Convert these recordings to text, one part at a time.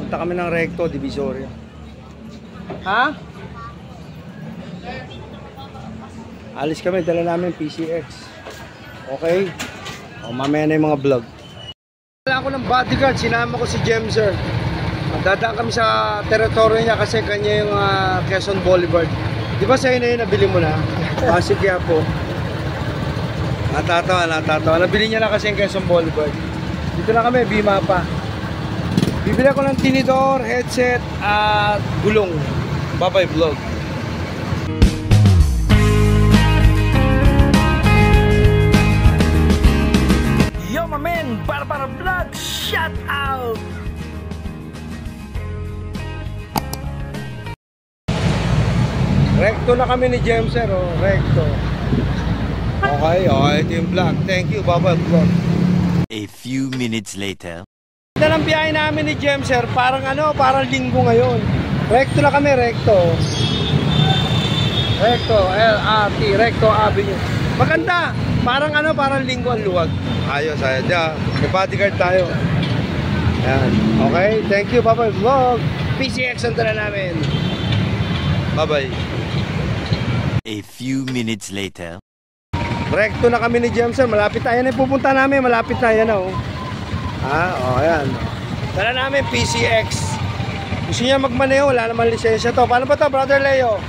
Punta kami ng Recto, Divisoria. Ha? Alis kami, dala namin PCX. Okay? O, mamaya na yung mga vlog. Wala ako ng bodyguard, sinama ko si Jemser. Dadaan kami sa teritoryo niya kasi kanya yung Quezon Boulevard. Di ba sa'yo na yun, nabili mo na? Sige po. Natatawa. Nabili niya na kasi yung Quezon Boulevard. Dito na kami, Bima pa. Bibili ako ng tinidor, headset, at gulong. Bye-bye vlog. Yo, my man! Para vlog! Shout out! Recto na kami ni Jemser, oh. Recto. Okay, ito yung vlog. Thank you, bye-bye vlog. A few minutes later. Ganda ng biyahe namin ni Jemser, parang linggo ngayon. Recto na kami, Recto. Recto, LRT, Recto Avenue. Maganda, parang linggo ang luwag. Ayos, diyan. May bodyguard tayo. Ayan. Okay, thank you, bye-bye vlog. PCX ang dala namin. Bye-bye. A few minutes later. Recto na kami ni Jemser, malapit tayo na pupunta namin, malapit tayo na, oh. Ayan. Dala namin PCX. Gusto niya magmaneho, wala naman lisensya to. Paano ba to, Brother Leo?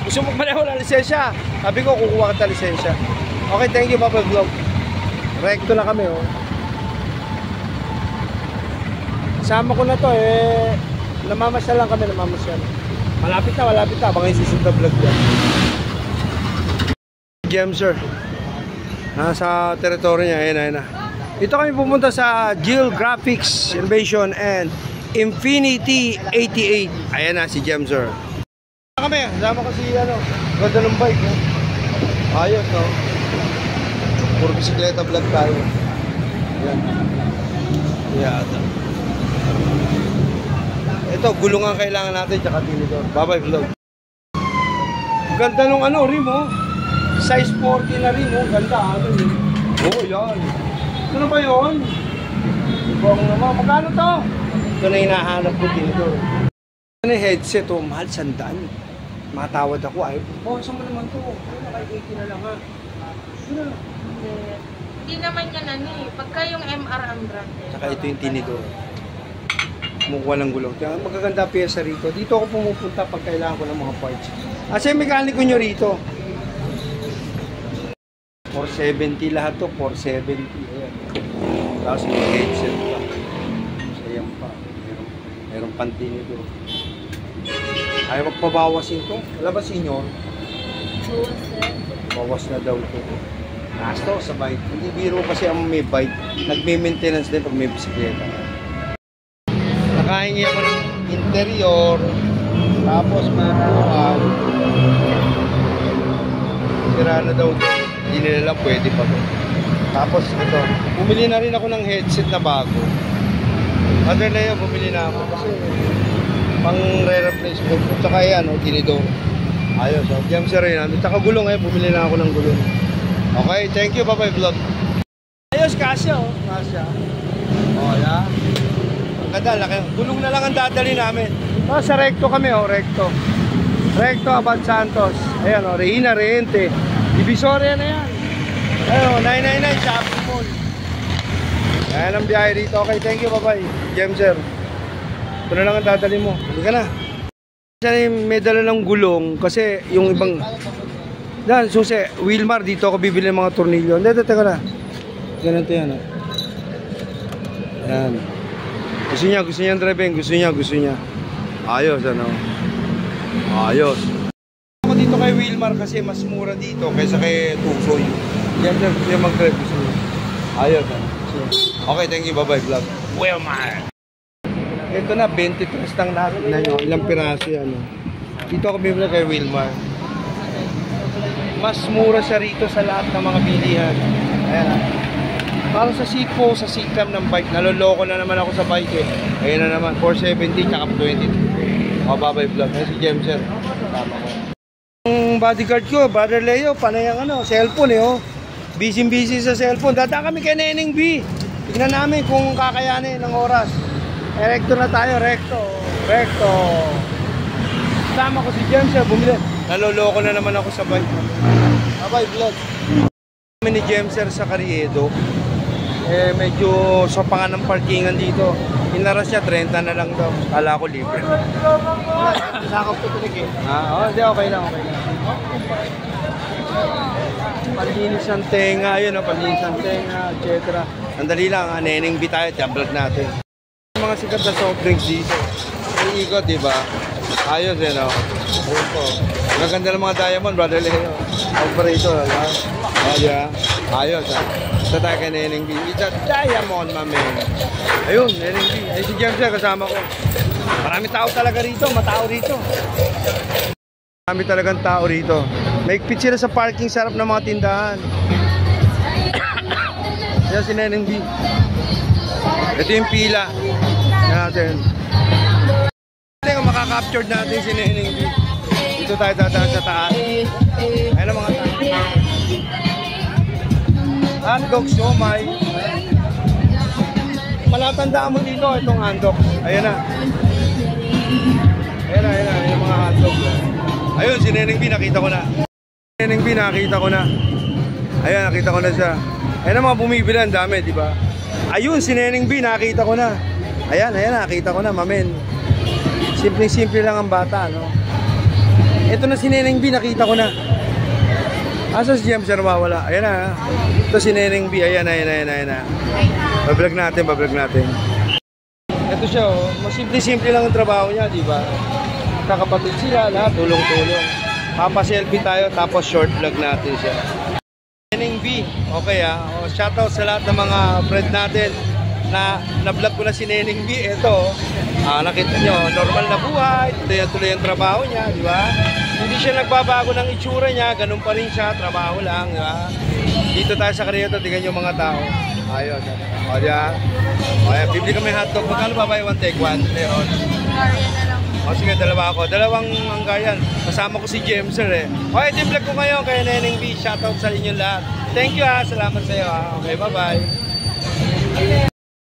Gusto magmaneho, wala lisensya. Sabi ko, kukuha ka ta lisensya. Okay, thank you, Papa Vlog. Recto na kami, oh. Kasama ko na to, namamasyal lang kami, namamasyal. Malapit na, baka yung susunod na vlog dyan. Jemser. Nasa teritoryo niya, ayun na. Dito kami pumunta sa Jill Graphics Innovation and Infinity 88. Ayan na si Jemser. Kasama ko si ganda ng bike, no? Ayos, no? Puro bisikleta vlog tayo. Ayan. Ito, gulong ang kailangan natin, tsaka tinidor. Bye-bye vlog. Ganda nung rim, oh. Size 40 na rin, oh. Ganda, oh, yan. Ano ba yun? Ibang naman. Magkano to? Ito na hinahanap ko dito. Ano yung headset, oh? Mahal, 100. Matawad ako, ay. Saan mo naman to? Naka-80 na lang, ha? Hindi naman yan, Pagka yung MR ang brand. Saka ito yung tinidor. Kumukuha ng gulong. Kaya magaganda pyesa rito. Dito ako pumupunta pag kailangan ko ng mga parts. Kasi yung mekaniko nyo rito. 470 lahat to, 470. Ayan. Tapos may headset pa. Sayang pa. Merong pantinidor. Ayaw magpabawasin to. Wala ba senyor? Bawas na daw to. Nasto sa bike. Hindi biro kasi ang may bike. Nagme-maintenance din pag may bisikleta. Nakahingi ako ng interior. Tapos manual. Sira na daw to. Hindi nila lang pwede pa to. Tapos ito. Bumili na rin ako ng headset na bago. Other na yun, bumili na ako. Kasi pang re-replacement. Tsaka yan, tinidor. Ayos, Jemser rin. Tsaka gulong bumili na ako ng gulong. Okay, thank you, bye-bye vlog. Ayos, kasya, oh. Kasya. Yeah. Ang ganda, laki. Gulong na lang ang dadali namin. Sa Recto kami, Recto. Recto, Abad Santos. Ayan, Reina Rehente. Divisoria na yan. Ayun, 999 Shopping Mall. Ayan ang biyahe dito. Okay, thank you, bye-bye. Jemser. Ito na lang ang dadali mo. Hindi ka na. May dala ng gulong kasi yung ibang susi, Wilmar, dito ako bibili ng mga tornilyo. Hindi, teka na. Ganito yan. Ayan. Gusto niya ang driving. Gusto niya. Ayos, ayos. Ako dito kay Wilmar kasi mas mura dito kaysa kay Tusoy. Yan yung mag-drive. Gusto niya. Ayos, Okay, thank you. Bye-bye vlog. Wilmar. Ito na, 23 lang natin na nyo. Ilang piraso yan. Dito ako bibili kay Wilmar. Mas mura siya rito sa lahat ng mga bilihan. Ayan. Para sa seat po, sa seat cam ng bike. Naloloko na naman ako sa bike, Ayan na naman, 470 tsaka 22. Bye-bye vlog. Ayan si Jemser. Tama ko. Yung bodyguard ko, Brother Leo, panay ang cellphone, Busy sa cellphone. Dadaan kami kay Neneng B. Tignan namin kung kakayanin ng oras. Recto na tayo, recto. Recto. Sama ko si James, bumili. Naloloko na naman ako sa bike. Bye, vlog. Kami ni James sa Carriedo. Medyo sopangan ng parkingan dito. Inaras niya, 30 na lang daw. Kala ko libre. Sakop ko tulig eh. Hindi, okay lang, okay lang. Panlinis ng tenga, yun, panlinis ng tenga, etc. Sandali lang, Neneng B tayo, vlog natin. Mga sikat na soft drinks dito. May ikot, di ba? Ayos eh, no? Ayun po. Maganda ng mga diamond, brother Leo. Operator, ha? Yeah. Ayos, ha? Ito tayo kay Neneng B. It's a diamond, my man. Ayun, Neneng B. Ay, si James kasama ko. Marami tao talaga rito, matao rito. Marami talagang tao rito. Maigpit sila sa parking, sarap ng mga tindahan. Yan si Neneng B. Ito yung pila natin. Ito yung makaka-capture natin si Neneng B. Dito tayo dadaan sa taas. Ayun ang mga tao. Handog, siomay. Palatandaan mo dito itong handog. Ayan na. Ayan na, ayan na. Yung mga handog. Ayun, si Neneng B, nakita ko na. Neneng B, nakita ko na. Ayan, nakita ko na siya. Ayan ang mga bumibili, ang dami, di ba? Ayun, si Neneng B, nakita ko na. Ayan, ayan, nakita ko na, mamen. Simple-simple lang ang bata, no? Ito na si Neneng B, nakita ko na. Asa si James na mawala? Ayan na. Ito si Neneng B, ayan, ayan, ayan, ayan na. Bablog natin, bablog natin. Ito siya, oh. Simple-simple lang ang trabaho niya, di ba? Kakapatid sila, lahat, tulong-tulong. Papa-selfie tayo, tapos short vlog natin siya. Neneng B, okay shoutout sa lahat ng mga friend natin na na-vlog ko na si Neneng B. Ito, nakita nyo, normal na buhay, tuloy ang trabaho niya, di ba? Hindi siya nagbabago ng itsura niya, ganun pa rin siya, trabaho lang, di ba? Dito tayo sa Carriedo, tingnan nyo mga tao. Ayos, o diba? O, bibili kami hotdog, magkano ba buy one take one? Meron. Hungarian na lang. O sige, dalawa ako. Dalawang Hungarian. Kasama ko si James eh. O, ito yung vlog ko ngayon kay Neneng B. Shoutout sa inyo lahat. Thank you Salamat sa iyo Okay, bye-bye.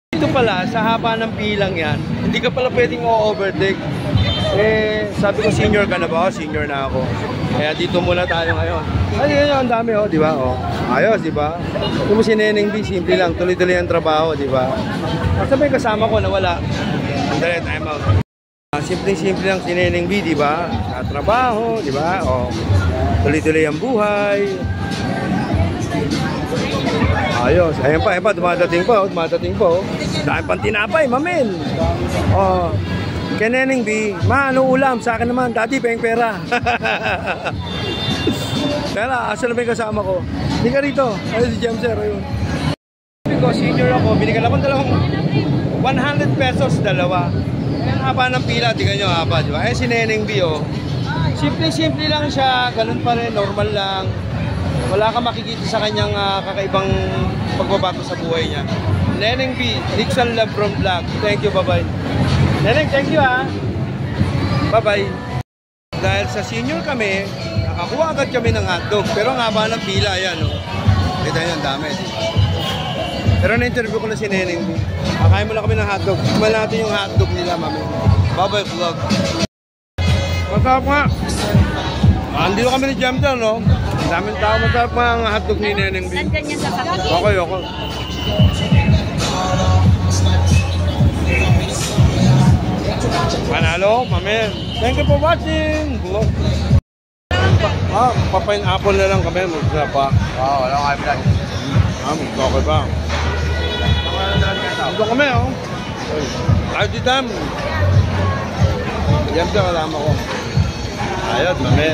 Dito pala, sa haba ng pilang yan, hindi ka pala pwedeng o-overtake. Sabi ko senior ka na ba? Senior na ako. Kaya dito muna tayo ngayon. Ay, yun, ang dami di ba? Ayos, di ba? Kung si Neneng B, simple lang. Tuloy-tuloy ang trabaho, di ba? Sabi kasama ko na wala. Andali, time out. Simple-simple lang si Neneng B, di ba? Sa trabaho, di ba? Tuloy-tuloy ang buhay. Ayos. Ayan pa, dumadating pa. Dahil pang tinapay, mamen. Kaya Neneng B, ano ulam? Sa akin naman, dati pa yung pera. Kaya asa na ba yung kasama ko? Hindi ka rito. Ayun si James, ayun. Sabi ko, senior ako, binigyan akong dalawang 100 pesos, dalawa. Ang haba ng pila, tingnan nyo haba, di ba? Si Neneng B, simple-simple lang siya, ganun pa rin, normal lang. Wala ka makikita sa kanyang kakaibang pagbabago sa buhay niya. Neneng B, Nixon Love from Vlog. Thank you, bye-bye. Neneng, thank you Bye-bye. Dahil sa senior kami, nakakuha agad kami ng hotdog. Pero ang haba ng pila, ayan Kita nyo, ang dami. Pero na-interview ko na si Neneng B. Kakain mo lang kami ng hotdog. Kumain natin yung hotdog nila, mami. Bye-bye, vlog. Masarap nga. Andito kami ni Jamdan, no? Daming tao, masarap nga ang hotdog ni Neneng B. Nandyan yan sa kapatid. Okay. Manalo, mami. Thank you for watching. Vlog. Pa-pineapple na lang kami. Masarap pa. Wala kayo lang. Okay ba? Dito kami, Ayos di dam. Yan siya kasama ko. Ayos, mami.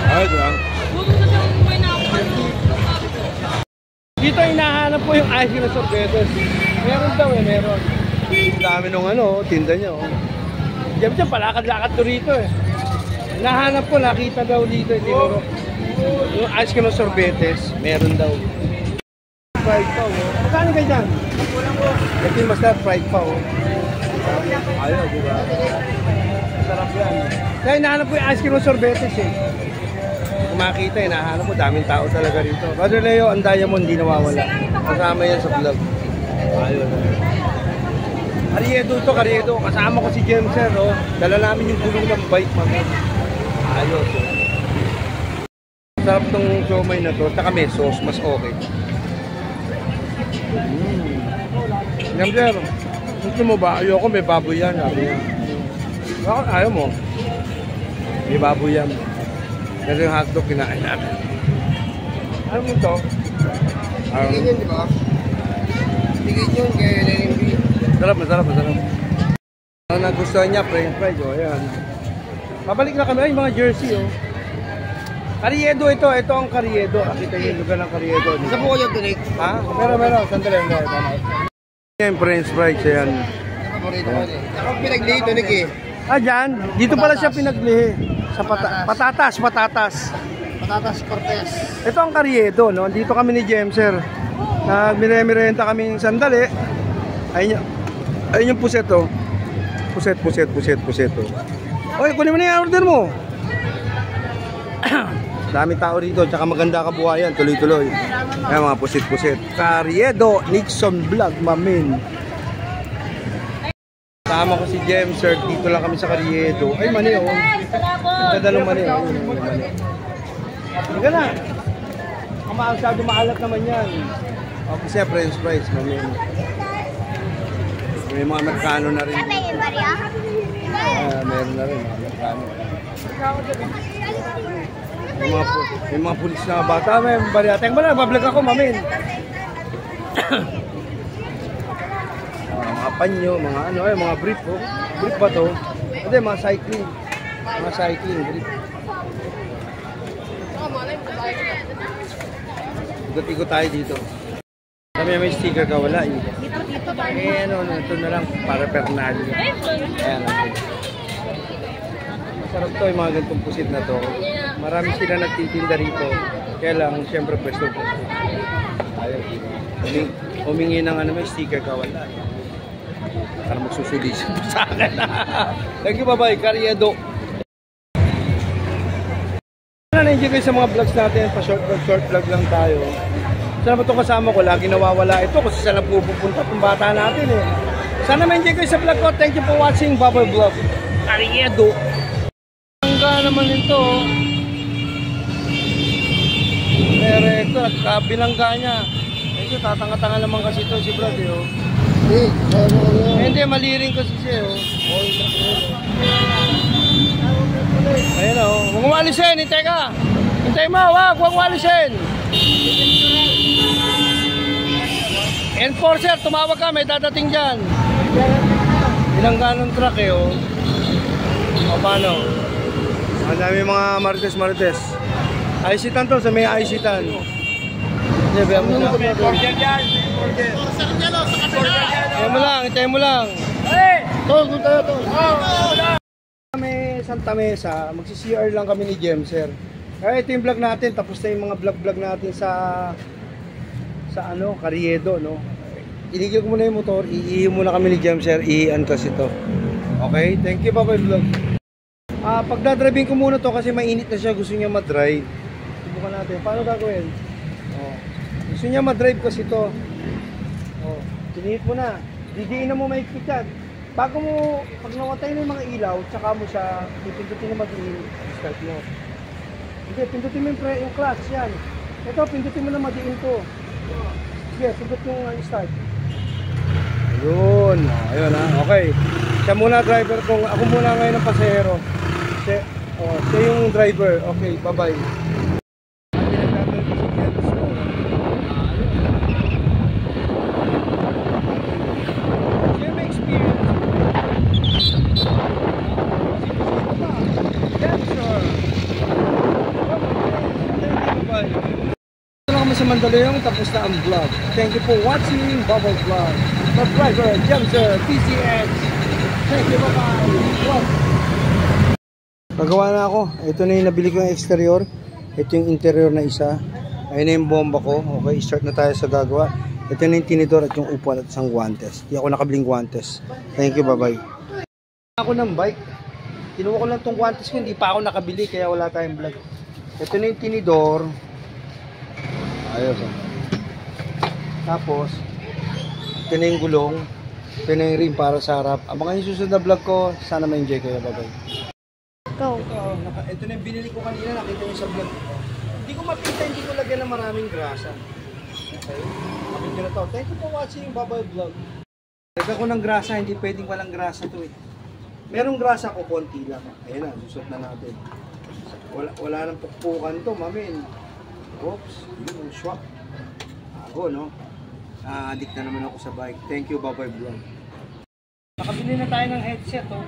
Ayos lang. Dito hinahanap po yung ice cream na sorbetes. Meron daw meron. Ang dami nung tinda niya Diyan siya, palakad-lakad to rito Hinahanap ko, nakita daw dito tinuro. Yung ice cream na sorbetes, meron daw. Fried pa Magkano kayo dyan? Ito yung masarap, fried pa Ayaw, di ba? Sarap yan. Kaya hinahanap ko yung ice cream ng sorbetes eh. Kung makita, hinahanap ko, daming tao talaga rito. Brother Leo, ang diamond, hindi nawawala. Kasama yan sa vlog. Ayaw. Karyedo ito, karyedo. Kasama ko si Jemser, oh. Dala namin yung gulong ng bike, mami. Ayos, oh. Sarap tong siomay na to. Saka may sauce, mas okay. Jemser, gusto mo ba? Ayoko, may baboy yan. Bakit ayaw mo? May baboy yan. Kasi yung hotdog kinain natin. Ano mo ito? Tigil yun, di ba? Tigil yun, kaya LNB. Masarap, masarap, masarap. Ang nagustuhan niya, french fries, oh, ayan. Pabalik na kami, ay mga jersey, oh. Karyedo ito, ito ang karyedo. Nakita niyo yung lugar ng karyedo. Isa po ko yung tunig. Ha? Meron, sandali. Ayan, french fries, ayan. Paborito ko eh. Ako pinaglihi tunig eh. Ah, dyan? Dito pala siya pinaglihi. Sa patatas. Patatas Cortez. Ito ang karyedo, no? Dito kami ni Jemser. Nagmire-merenta kami ng sandali. Ayun yung puset, oh. Puset, oh. Oy, kunin mo na yung order mo. Dami tao rito, tsaka maganda kabuhayan, tuloy-tuloy. Ayan, mga pusit-pusit. Karyedo, Nixon Vlog, mamin. Tama ko si Jemser, dito lang kami sa Karyedo. Ay, mani, oh. Ang ganda ng mani, oh. Higa na. Masyado maalat naman yan. Okay siya, french fries, mamin. May mga Amerikano na rin. Meron na rin, mga Amerikano. May mga pulis na bata, may bariyata. Yung ba na, bablog ako, mamin. Mga panyo, mga ano, mga brief, oh. Brief ba to? Hindi, mga cycling. Mga cycling, brief. Ikot-ikot tayo dito. Kami may sticker ka, wala eh. Eh, ano, ito na lang, para Pernalio. Ayan, okay. Masarap to, yung mga ganitong pusit na to. Marami sila nagtitinda rito. Kaya lang, siyempre, pwesto. Ayaw. Humingi ng ano, may sticker ka, wala. Para magsusulis sa akin. Thank you, bye-bye. Karyedo. Na-enjoy kayo sa mga vlogs natin. Pa-short vlog lang tayo. Sana ba itong kasama ko? Lagi nawawala ito kasi saan pupunta itong bata natin eh. Sana ma-enjoy kayo sa vlog ko. Thank you for watching Bubble Vlog. Karyedo. Hangga naman ito. Direkto, nagkabilangga niya. Medyo tatanga-tanga naman kasi ito si Brad eh. Hindi, maliring kasi siya oh. Ayan o, huwag mo alisin, hintay ka. Hintay mo, huwag mo alisin. Enforcer, tumawag ka, may dadating dyan. Bilangga ng truck eh oh. O paano? Ang dami mga marites. Aysitan to, sa may aysitan. Sabihan mo na. Cordial yan. Hintay mo lang. Hey! Tol, doon tayo, tol. Kami Santa Mesa, magsi-CR lang kami ni Jemser. Kaya ito yung vlog natin, tapos na yung mga vlog natin sa ano, Karyedo, no. Inigil ko muna yung motor, iihi muna kami ni Jemser, iiantas ito. Okay, thank you, bye-bye vlog. Pagdadriving ko muna to kasi mainit na siya, gusto niya ma-drive. Subukan natin, paano gagawin? Gusto niya ma-drive kasi to. Tinihit mo na, didiin na mo maikit yan. Bago mo, pag nawatay na yung mga ilaw, tsaka mo siya, pindutin na madiin, start mo. Hindi, pindutin mo yung clutch, yan. Ito, pindutin mo na madiin to. Sige, pindut mo yung start. Ayun, ayun ha, okay. Siya muna driver kung, ako muna ngayon ang pasahero. Siya yung driver, okay, bye-bye. Sa Mandaluyong, tapos na ang vlog. Thank you for watching Bubble Vlog. Subscriber, Jemser, PCX. Thank you, bye-bye. Pagawa na ako. Ito na yung nabili ko yung exterior. Ito yung interior na isa. Ayun na yung bomba ko. Okay, start na tayo sa gagawa. Ito na yung tinidor at yung upuan at isang guantes. Di ako nakabiling guantes. Thank you, bye-bye. Ako ng bike. Kinuha ko lang tong guantes ko, hindi pa ako nakabili kaya wala tayong vlog. Ito na yung tinidor. Ayos. Tapos, ito na yung gulong. Ito na yung rim para sa harap. Abangan yung susunod na vlog ko. Sana ma-enjoy kayo. Bye-bye. Go. Ito na yung binili ko kanina. Nakita nyo sa vlog ko. Hindi ko mapita, hindi ko lagyan ng maraming grasa. Okay? Kapit nyo na to. Thank you for watching yung Baboy Vlog. Lagyan ko ng grasa, hindi pwedeng walang grasa to eh. Merong grasa ko, konti lang. Ayan na, susot na natin. Wala nang pukpukan to, mamin. Oops, yun, swak. Ako, no? Addict na naman ako sa bike. Thank you, Baboy Vlog. Nakabili na tayo ng headset, oh.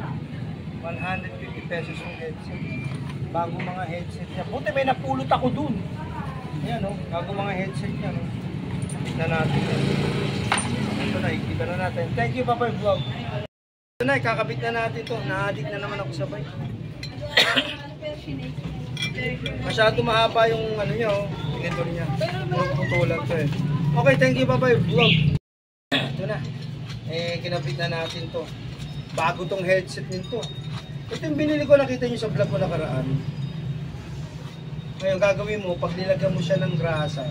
150 pesos yung headset. Bago mga headset niya. Buti may napulot ako dun. Ayan, oh. Bago mga headset niya, no? Tignan natin. Ito na, ikita na natin. Thank you, Baboy Vlog. Ito na, kakabit na natin to. Na-addict na naman ako sa bike. Masyado mahaba yung ano niya, oh. Monitor niya. Putulan to eh. Okay, thank you, Baboy Vlog. Ito na. Kinabit na natin to. Bago tong headset nito. Ito yung binili ko, nakita nyo sa vlog ko nakaraan. Ngayon, gagawin mo, pag nilagyan mo siya ng grasa.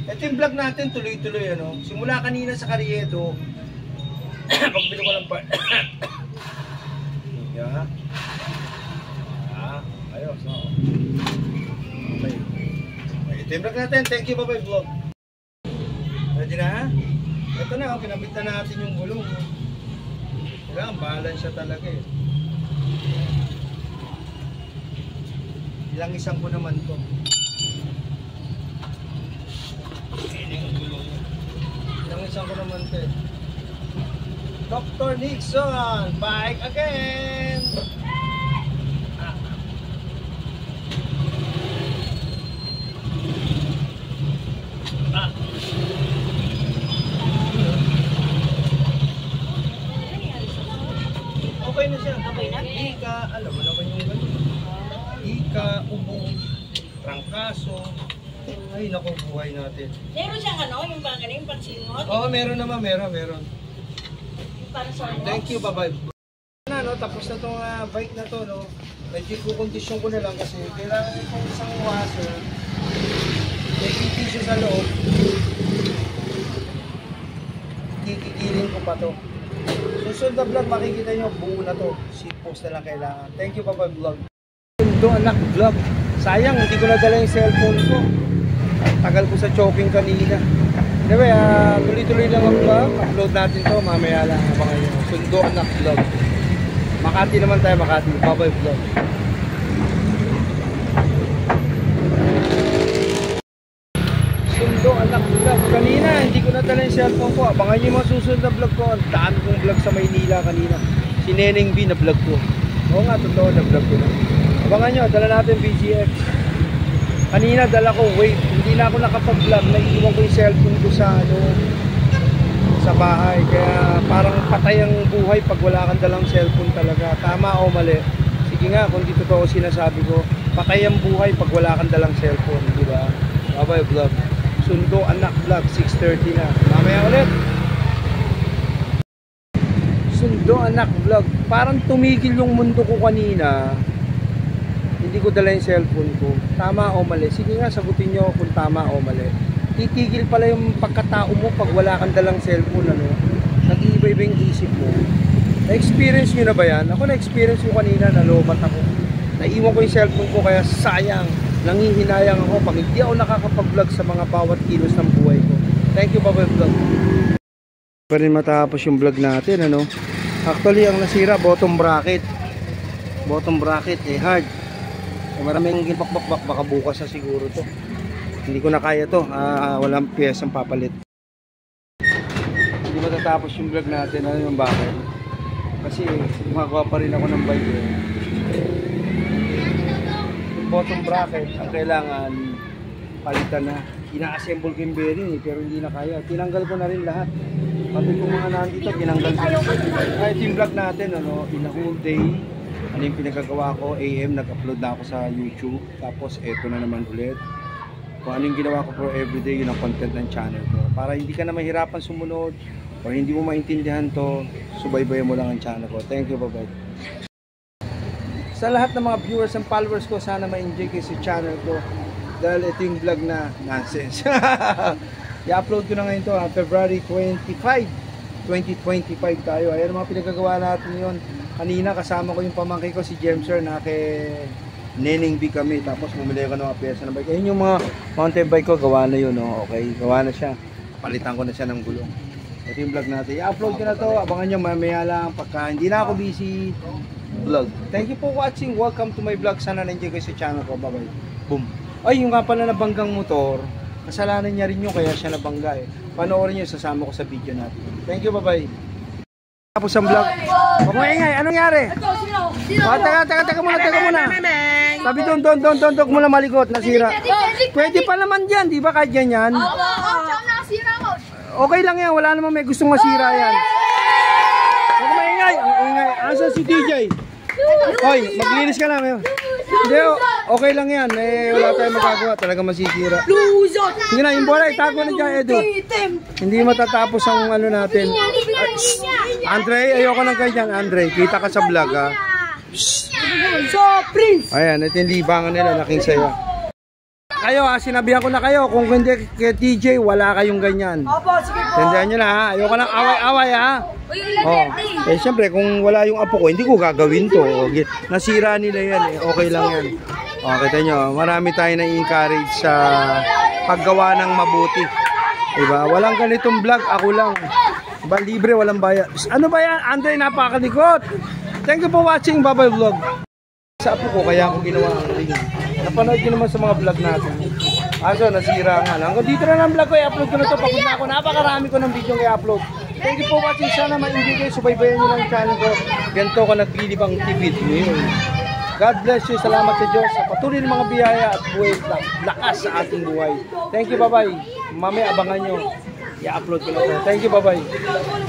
Ito yung vlog natin, tuloy-tuloy, ano. Simula kanina sa Carriedo. Pagbili ko lang pa. Yeah. Ayos, no. Okay. Ito yung vlog natin. Thank you, Baboy Vlog. Ready na? Ito na, kinabit na natin yung gulong. Kailangan balance siya talaga eh. Ilang isang ko naman to. Ilang isang ko naman to eh. Dr. Nixon, bike again! Okay na siya. Okay na? Ika, alam mo naman yung gano'n. Ika, ubo, trangkaso. Ay, naku, buhay natin. Meron siyang ano, yung pang ano, yung pansingot? Oo, meron naman, meron. Yung para sa Thank you, bye-bye. Na, no, tapos na itong bike na to, no. Medyo kukondisyon ko na lang kasi kailangan itong isang washer. May tissue sa loob. Kikikilin ko pa to. Susunod na vlog, makikita nyo, buo na to. Seat post na lang kailangan. Thank you, Baboy Vlog. Sundo anak vlog. Sayang, hindi ko nadala yung cellphone ko. Tagal ko sa choking kanina. Anyway, tuloy-tuloy lang ang vlog. Upload natin to, mamaya lang. Abangan nyo. Sundo anak vlog. Makati naman tayo, Makati. Baboy Vlog. Sundo anak vlog. Kanina, hindi ko nadala yung cellphone ko. Abangan nyo yung mga susunod na vlog ko. Ang dami kong vlog sa Maynila kanina. Si Neneng B na vlog ko. Oo nga, totoo na vlog ko na. Abangan nyo, dala natin BGX. Kanina dala ko wave. Hindi na ako nakapag-vlog. Naiiwan ko yung cellphone ko sa sa bahay. Kaya parang patay ang buhay pag wala kang dalang cellphone talaga. Tama o mali? Sige nga, kung di totoo sinasabi ko, patay ang buhay pag wala kang dalang cellphone. Diba? Baboy Vlog. Sundo anak vlog, 6:30 na. Mamaya ulit. Sundo anak vlog. Parang tumigil yung mundo ko kanina. Hindi ko dala yung cellphone ko. Tama o mali? Sige nga, sagutin nyo kung tama o mali. Titigil pala yung pagkatao mo pag wala kang dalang cellphone, ano? Nag-iiba-iba yung isip mo. Na-experience nyo na ba yan? Ako na-experience ko kanina, nalobat ako. Naiwan ko yung cellphone ko kaya sayang. Nangihinayang ako pag hindi ako nakakapag-vlog sa mga bawat kilos ng buhay ko. Thank you, Baboy Vlog. Pa rin matapos yung vlog natin, ano? Actually, ang nasira, bottom bracket. Bottom bracket, hard. Maraming gilbak-bak, baka bukas na siguro to. Hindi ko na kaya to, walang piyesang papalit. Hindi matatapos yung vlog natin, ano yung bakit? Kasi gumagawa pa rin ako ng bike. Yung bottom bracket, ang kailangan palitan na. Ina-assemble ko yung bearing pero hindi na kaya. Tinanggal ko na rin lahat. Pati kung mga nandito, tinanggal ko. Ito yung vlog natin, ano, in a whole day. Ano yung pinagagawa ko, AM, nag-upload na ako sa YouTube. Tapos eto na naman ulit. kung anong ginawa ko for everyday, yun ang content ng channel ko. Para hindi ka na mahirapan sumunod o hindi mo maintindihan to, subaybayan mo lang ang channel ko. Thank you, bye-bye. Sa lahat ng mga viewers and followers ko, sana ma-enjoy kayo sa channel ko. Dahil ito yung vlog na nonsense. I-upload ko na ngayon to, February 25. 2025 tayo. Ayan mga pinagagawa natin yun. Kanina kasama ko yung pamangkin ko si Jemser na kay Neneng B kami. Tapos bumili ko ng mga pyesa ng bike. Ayun yung mga mountain bike ko. Gawa na yun. Oh. Okay, gawa na siya. Palitan ko na siya ng gulong. Ito yung vlog natin. I-upload ko na to. Abangan nyo mamaya lang. Pagka hindi na ako busy vlog. Thank you for watching. Welcome to my vlog. Sana na-enjoy kayo sa channel ko. Bye bye. Boom. Ay, yung nga pala nabanggang motor. Kasalanan niya rin yung kaya siya nabangga eh. Panoorin nyo, sasama ko sa video natin. Thank you, bye-bye. Tapos ang vlog. Huwag mo ingay, anong nangyari? Teka muna. Sabi doon, huwag mo na malikot, nasira. Pwede pa naman dyan, di ba kahit ganyan? Okay lang yan, wala naman may gustong masira yan. Huwag mo ingay, ang ingay. Asa si TJ? Hoy, maglinis ka lang ngayon. Hindi, okay lang yan. Eh, wala tayong magagawa. Talaga masisira. Sige na, yung bola, itago na dyan, Edo. Hindi matatapos ang ano natin. Andre, ayoko nang ganyan, Andre. Kita ka sa vlog, ha? So, Prince! Ayan, ito yung libangan nila. Laking saya. Kayo, ha? Sinabihan ko na kayo. Kung hindi kay TJ, wala kayong ganyan. Opo, sige po. Tandaan nyo na, ha? Ayoko nang away-away, ha? Oh. Eh syempre kung wala yung apo ko, hindi ko gagawin to. Okay. Nasira nila yan eh. Okay lang yan. Oh, kita nyo, marami tayo na-encourage sa paggawa ng mabuti. Diba? Walang ganitong vlog, ako lang. Diba? Libre, walang bayad. Ano ba yan? Andre, napakalikot. Thank you for watching. Bye-bye vlog. Sa apo ko, kaya ako ginawa ang ring. Napanood ko naman sa mga vlog natin. Aso, nasira nga lang. Hanggang dito na ng vlog ko, i-upload ko na to. Pagod na ako, napakarami ko ng video i-upload. Thank you for watching. Sana ma-enjoy kayo. Subaybayan nyo lang ang channel ko. Ganito ko naglilibang TV ngayon. God bless you. Salamat sa Diyos sa patuloy ng mga biyaya at buhay lakas sa ating buhay. Thank you. Bye-bye. Mamaya abangan nyo. I-upload ko na to. Thank you. Bye-bye.